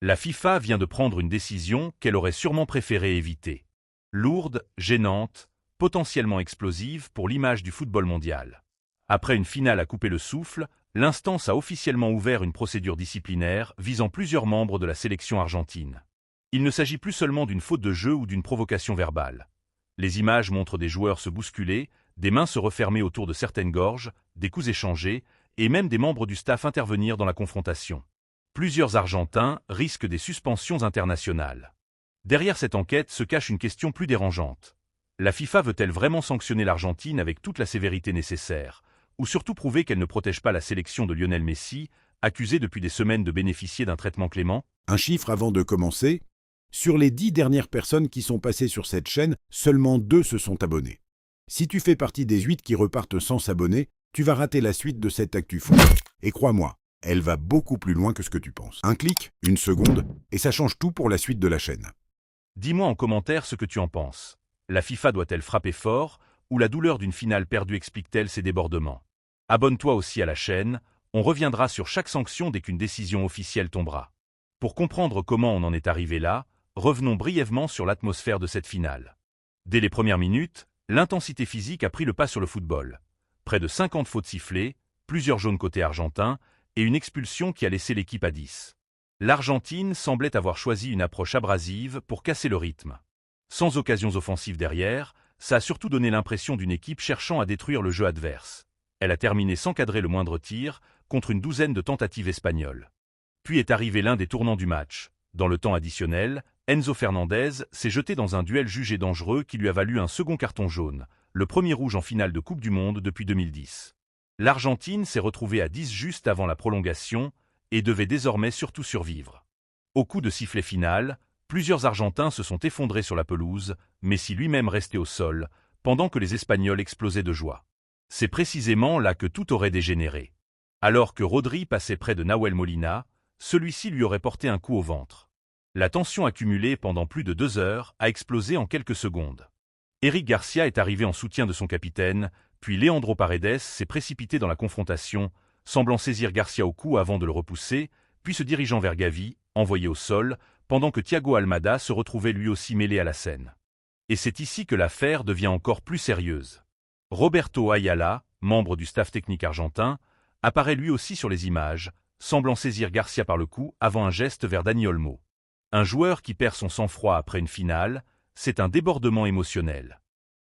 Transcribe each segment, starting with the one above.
La FIFA vient de prendre une décision qu'elle aurait sûrement préféré éviter. Lourde, gênante, potentiellement explosive pour l'image du football mondial. Après une finale à couper le souffle, l'instance a officiellement ouvert une procédure disciplinaire visant plusieurs membres de la sélection argentine. Il ne s'agit plus seulement d'une faute de jeu ou d'une provocation verbale. Les images montrent des joueurs se bousculer, des mains se refermer autour de certaines gorges, des coups échangés, et même des membres du staff intervenir dans la confrontation. Plusieurs Argentins risquent des suspensions internationales. Derrière cette enquête se cache une question plus dérangeante. La FIFA veut-elle vraiment sanctionner l'Argentine avec toute la sévérité nécessaire, ou surtout prouver qu'elle ne protège pas la sélection de Lionel Messi, accusée depuis des semaines de bénéficier d'un traitement clément? Un chiffre avant de commencer. Sur les 10 dernières personnes qui sont passées sur cette chaîne, seulement 2 se sont abonnés. Si tu fais partie des 8 qui repartent sans s'abonner, tu vas rater la suite de cette actu foot. Et crois-moi, elle va beaucoup plus loin que ce que tu penses. Un clic, une seconde, et ça change tout pour la suite de la chaîne. Dis-moi en commentaire ce que tu en penses. La FIFA doit-elle frapper fort, ou la douleur d'une finale perdue explique-t-elle ces débordements? Abonne-toi aussi à la chaîne, on reviendra sur chaque sanction dès qu'une décision officielle tombera. Pour comprendre comment on en est arrivé là, revenons brièvement sur l'atmosphère de cette finale. Dès les premières minutes, l'intensité physique a pris le pas sur le football. Près de 50 fautes sifflées, plusieurs jaunes côté argentin, et une expulsion qui a laissé l'équipe à 10. L'Argentine semblait avoir choisi une approche abrasive pour casser le rythme. Sans occasions offensives derrière, ça a surtout donné l'impression d'une équipe cherchant à détruire le jeu adverse. Elle a terminé sans cadrer le moindre tir, contre une douzaine de tentatives espagnoles. Puis est arrivé l'un des tournants du match. Dans le temps additionnel, Enzo Fernandez s'est jeté dans un duel jugé dangereux qui lui a valu un second carton jaune, le premier rouge en finale de Coupe du Monde depuis 2010. L'Argentine s'est retrouvée à 10 juste avant la prolongation et devait désormais surtout survivre. Au coup de sifflet final, plusieurs Argentins se sont effondrés sur la pelouse, Messi lui-même resté au sol, pendant que les Espagnols explosaient de joie. C'est précisément là que tout aurait dégénéré. Alors que Rodri passait près de Nahuel Molina, celui-ci lui aurait porté un coup au ventre. La tension accumulée pendant plus de 2 heures a explosé en quelques secondes. Eric Garcia est arrivé en soutien de son capitaine, puis Leandro Paredes s'est précipité dans la confrontation, semblant saisir Garcia au cou avant de le repousser, puis se dirigeant vers Gavi, envoyé au sol, pendant que Thiago Almada se retrouvait lui aussi mêlé à la scène. Et c'est ici que l'affaire devient encore plus sérieuse. Roberto Ayala, membre du staff technique argentin, apparaît lui aussi sur les images, semblant saisir Garcia par le cou avant un geste vers Dani Olmo. Un joueur qui perd son sang-froid après une finale, c'est un débordement émotionnel.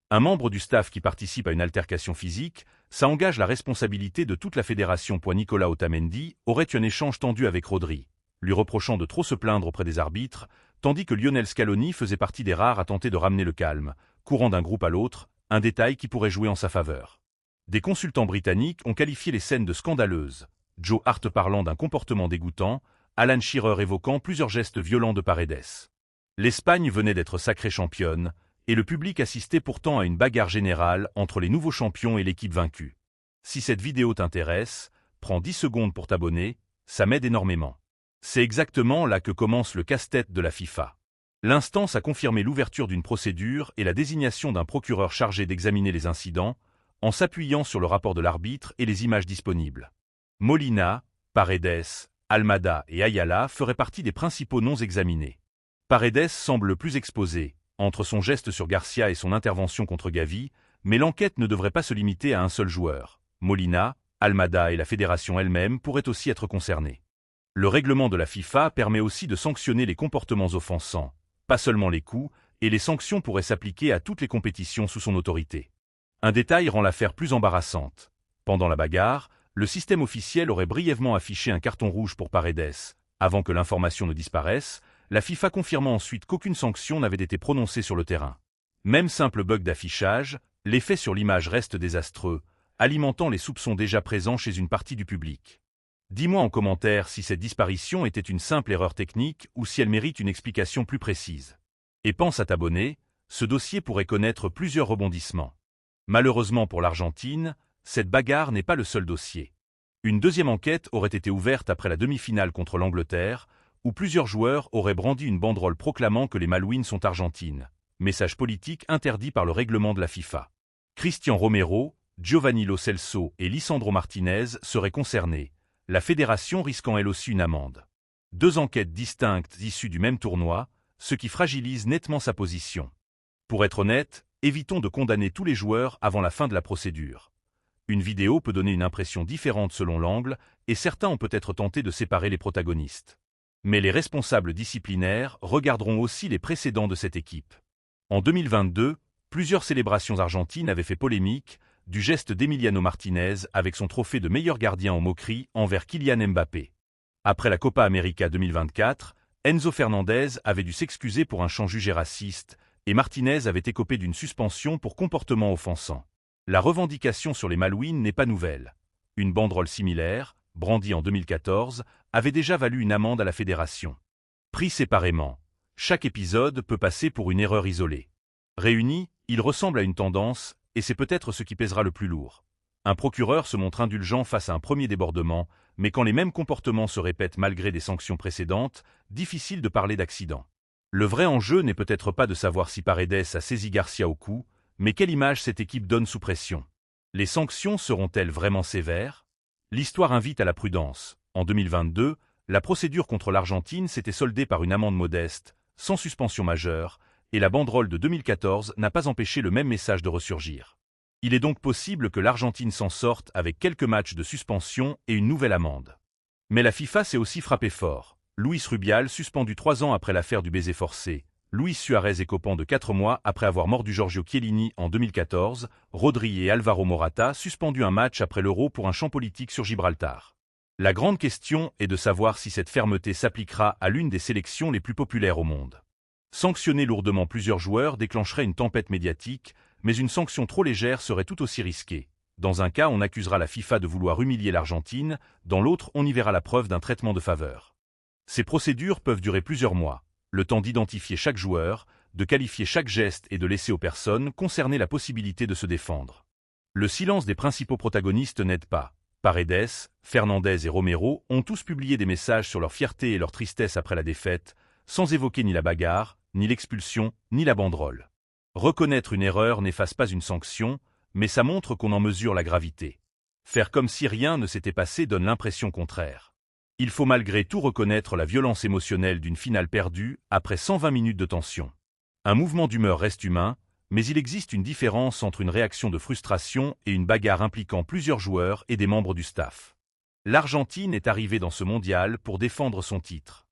Un membre du staff qui participe à une altercation physique, ça engage la responsabilité de toute la fédération. Nicolas Otamendi aurait eu un échange tendu avec Rodri, lui reprochant de trop se plaindre auprès des arbitres, tandis que Lionel Scaloni faisait partie des rares à tenter de ramener le calme, courant d'un groupe à l'autre, un détail qui pourrait jouer en sa faveur. Des consultants britanniques ont qualifié les scènes de scandaleuses, Joe Hart parlant d'un comportement dégoûtant, Alan Shearer évoquant plusieurs gestes violents de Paredes. L'Espagne venait d'être sacrée championne, et le public assistait pourtant à une bagarre générale entre les nouveaux champions et l'équipe vaincue. Si cette vidéo t'intéresse, prends 10 secondes pour t'abonner, ça m'aide énormément. C'est exactement là que commence le casse-tête de la FIFA. L'instance a confirmé l'ouverture d'une procédure et la désignation d'un procureur chargé d'examiner les incidents, en s'appuyant sur le rapport de l'arbitre et les images disponibles. Molina, Paredes, Almada et Ayala feraient partie des principaux noms examinés. Paredes semble le plus exposé, entre son geste sur Garcia et son intervention contre Gavi, mais l'enquête ne devrait pas se limiter à un seul joueur. Molina, Almada et la fédération elle-même pourraient aussi être concernés. Le règlement de la FIFA permet aussi de sanctionner les comportements offensants, pas seulement les coups, et les sanctions pourraient s'appliquer à toutes les compétitions sous son autorité. Un détail rend l'affaire plus embarrassante. Pendant la bagarre, le système officiel aurait brièvement affiché un carton rouge pour Paredes, avant que l'information ne disparaisse, la FIFA confirmant ensuite qu'aucune sanction n'avait été prononcée sur le terrain. Même simple bug d'affichage, l'effet sur l'image reste désastreux, alimentant les soupçons déjà présents chez une partie du public. Dis-moi en commentaire si cette disparition était une simple erreur technique ou si elle mérite une explication plus précise. Et pense à t'abonner, ce dossier pourrait connaître plusieurs rebondissements. Malheureusement pour l'Argentine, cette bagarre n'est pas le seul dossier. Une deuxième enquête aurait été ouverte après la demi-finale contre l'Angleterre, où plusieurs joueurs auraient brandi une banderole proclamant que les Malouines sont argentines. Message politique interdit par le règlement de la FIFA. Cristian Romero, Giovanni Lo Celso et Lisandro Martinez seraient concernés, la fédération risquant elle aussi une amende. 2 enquêtes distinctes issues du même tournoi, ce qui fragilise nettement sa position. Pour être honnête, évitons de condamner tous les joueurs avant la fin de la procédure. Une vidéo peut donner une impression différente selon l'angle, et certains ont peut-être tenté de séparer les protagonistes. Mais les responsables disciplinaires regarderont aussi les précédents de cette équipe. En 2022, plusieurs célébrations argentines avaient fait polémique, du geste d'Emiliano Martinez avec son trophée de meilleur gardien en moquerie envers Kylian Mbappé. Après la Copa América 2024, Enzo Fernandez avait dû s'excuser pour un chant jugé raciste, et Martinez avait écopé d'une suspension pour comportement offensant. La revendication sur les Malouines n'est pas nouvelle. Une banderole similaire, brandie en 2014, avait déjà valu une amende à la fédération. Pris séparément, chaque épisode peut passer pour une erreur isolée. Réunis, ils ressemblent à une tendance, et c'est peut-être ce qui pèsera le plus lourd. Un procureur se montre indulgent face à un premier débordement, mais quand les mêmes comportements se répètent malgré des sanctions précédentes, difficile de parler d'accident. Le vrai enjeu n'est peut-être pas de savoir si Paredes a saisi Garcia au cou, mais quelle image cette équipe donne sous pression. Les sanctions seront-elles vraiment sévères? L'histoire invite à la prudence. En 2022, la procédure contre l'Argentine s'était soldée par une amende modeste, sans suspension majeure, et la banderole de 2014 n'a pas empêché le même message de ressurgir. Il est donc possible que l'Argentine s'en sorte avec quelques matchs de suspension et une nouvelle amende. Mais la FIFA s'est aussi frappée fort. Luis Rubial suspendu 3 ans après l'affaire du baiser forcé, Luis Suarez écopant de 4 mois après avoir mordu Giorgio Chiellini en 2014, Rodri et Alvaro Morata suspendus un match après l'Euro pour un champ politique sur Gibraltar. La grande question est de savoir si cette fermeté s'appliquera à l'une des sélections les plus populaires au monde. Sanctionner lourdement plusieurs joueurs déclencherait une tempête médiatique, mais une sanction trop légère serait tout aussi risquée. Dans un cas, on accusera la FIFA de vouloir humilier l'Argentine, dans l'autre, on y verra la preuve d'un traitement de faveur. Ces procédures peuvent durer plusieurs mois, le temps d'identifier chaque joueur, de qualifier chaque geste et de laisser aux personnes concernées la possibilité de se défendre. Le silence des principaux protagonistes n'aide pas. Paredes, Fernandez et Romero ont tous publié des messages sur leur fierté et leur tristesse après la défaite, sans évoquer ni la bagarre, ni l'expulsion, ni la banderole. Reconnaître une erreur n'efface pas une sanction, mais ça montre qu'on en mesure la gravité. Faire comme si rien ne s'était passé donne l'impression contraire. Il faut malgré tout reconnaître la violence émotionnelle d'une finale perdue après 120 minutes de tension. Un mouvement d'humeur reste humain, mais il existe une différence entre une réaction de frustration et une bagarre impliquant plusieurs joueurs et des membres du staff. L'Argentine est arrivée dans ce mondial pour défendre son titre.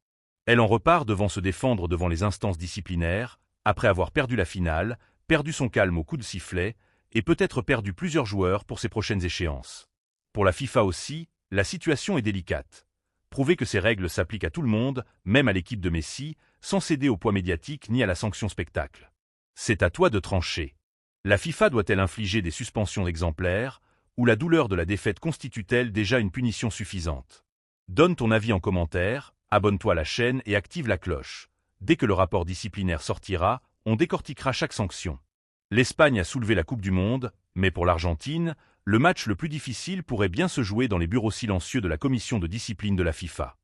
Elle en repart devant se défendre devant les instances disciplinaires, après avoir perdu la finale, perdu son calme au coup de sifflet, et peut-être perdu plusieurs joueurs pour ses prochaines échéances. Pour la FIFA aussi, la situation est délicate. Prouver que ces règles s'appliquent à tout le monde, même à l'équipe de Messi, sans céder au poids médiatique ni à la sanction spectacle. C'est à toi de trancher. La FIFA doit-elle infliger des suspensions exemplaires, ou la douleur de la défaite constitue-t-elle déjà une punition suffisante? Donne ton avis en commentaire, abonne-toi à la chaîne et active la cloche. Dès que le rapport disciplinaire sortira, on décortiquera chaque sanction. L'Espagne a soulevé la Coupe du Monde, mais pour l'Argentine, le match le plus difficile pourrait bien se jouer dans les bureaux silencieux de la commission de discipline de la FIFA.